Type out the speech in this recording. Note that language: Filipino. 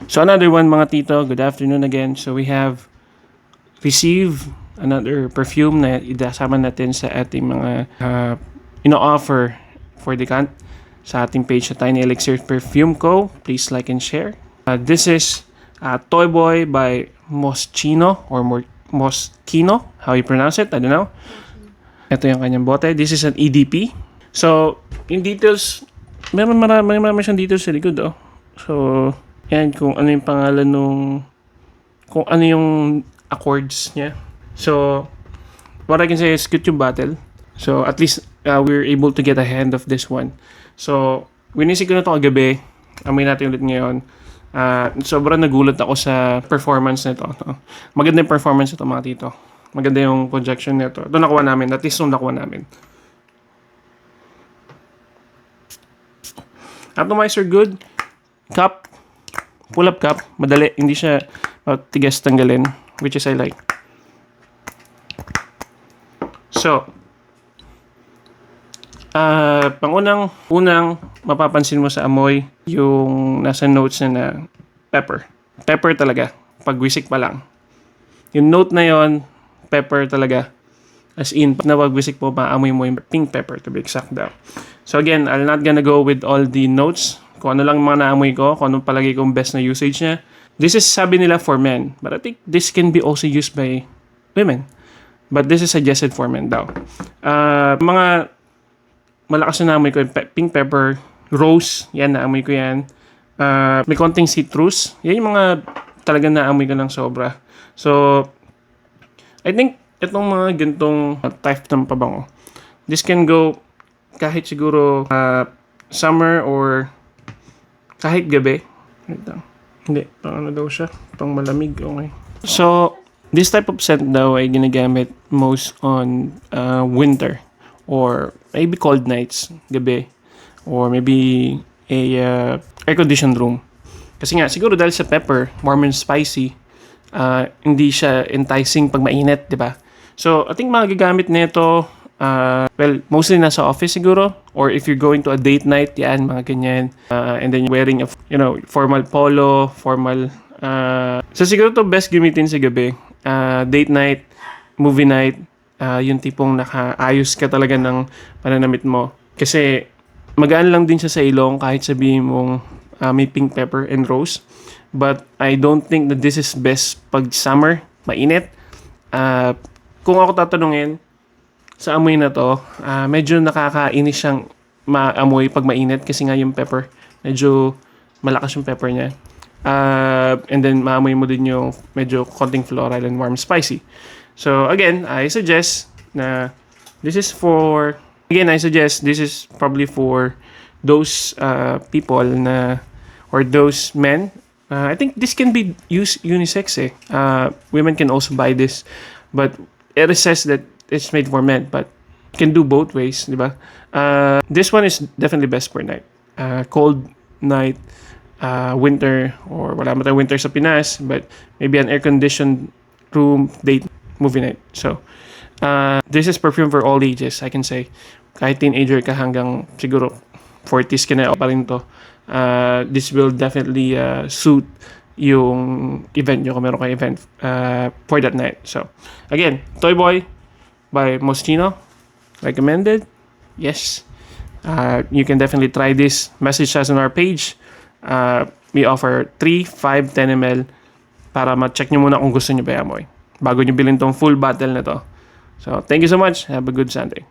So another one mga tito, good afternoon again. So we have received another perfume na idasama natin sa ating mga ino-offer for the sa ating page sa Tiny Elixir Perfume Co. Please like and share. This is Toy Boy by Moschino or Moschino, how you pronounce it, I don't know. Ito yung kanyang bote. This is an EDP. So, yung details, marami siyang details sa likod, oh. So, yan, kung ano yung pangalan kung ano yung accords niya. So, what I can say is cute yung bottle. So, at least, we're able to get a hand of this one. So, winisig ko na ito kagabi. Amoy natin ulit ngayon. Sobrang nagulat ako sa performance nito. No? Maganda yung performance nito mga tito. Maganda yung projection nito. Ito nakuha namin. At least ito nakuha namin. Atomizer good. Cup. Pull up cup. Madali. Hindi siya tigas tanggalin. Which is I like. So, unang mapapansin mo sa amoy yung nasa notes na pepper. Pepper talaga. Pagwisik pa lang. Yung note na yon pepper talaga. As in, pag nawagwisik po, maamoy mo yung pink pepper to be exact daw. So again, I'm not gonna go with all the notes. Kung ano lang mga naamoy ko, kung anong palagi kong best na usage niya. This is, sabi nila, for men. But I think this can be also used by women. But this is suggested for men daw. Mga malakas na naamoy ko, pink pepper, rose, yan, naamoy ko yan. May konting citrus. Yan yung mga talagang naamoy ko ng sobra. So, I think itong mga gantong type ng pabango, this can go kahit siguro summer or kahit gabi. Hindi, pang ano daw siya? Pang malamig, okay. So, this type of scent daw ay ginagamit most on winter or maybe cold nights, gabi, or maybe a air-conditioned room. Kasi nga, siguro dahil sa pepper, warm and spicy, hindi siya enticing pag mainit, di ba? So, I think mga gagamit nito, well, mostly nasa office siguro, or if you're going to a date night, yan, mga ganyan, and then you're wearing a, formal polo, formal, so siguro to best gamitin sa gabi, date night, movie night, yung tipong nakaayos ka talaga ng pananamit mo. Kasi, magaan lang din siya sa ilong kahit sabihin mong may pink pepper and rose. But I don't think that this is best pag summer, mainit. Kung ako tatanungin, sa amoy na to, medyo nakakainis siyang maamoy pag mainit kasi nga yung pepper, medyo malakas yung pepper niya. And then maamoy mo din yung medyo konting floral and warm spicy. So again, I suggest this is probably for those people or those men. I think this can be used unisex eh. Women can also buy this, but it says that it's made for men, but you can do both ways, di ba? This one is definitely best for night. Cold night, winter, or wala mo tayong winter sa Pinas, but maybe an air-conditioned room, date, movie night. So, this is perfume for all ages, I can say. Kahit teenager ka hanggang siguro 40s ka na pa rin to. This will definitely suit yung event nyo kung meron kayo event for that night. So, again, Toy Boy by Moschino. Recommended. Yes. You can definitely try this. Message us on our page. We offer 3, 5, 10 ml para ma-check nyo muna kung gusto nyo ba amoy bago nyo bilhin tong full bottle na to. So, thank you so much. Have a good Sunday.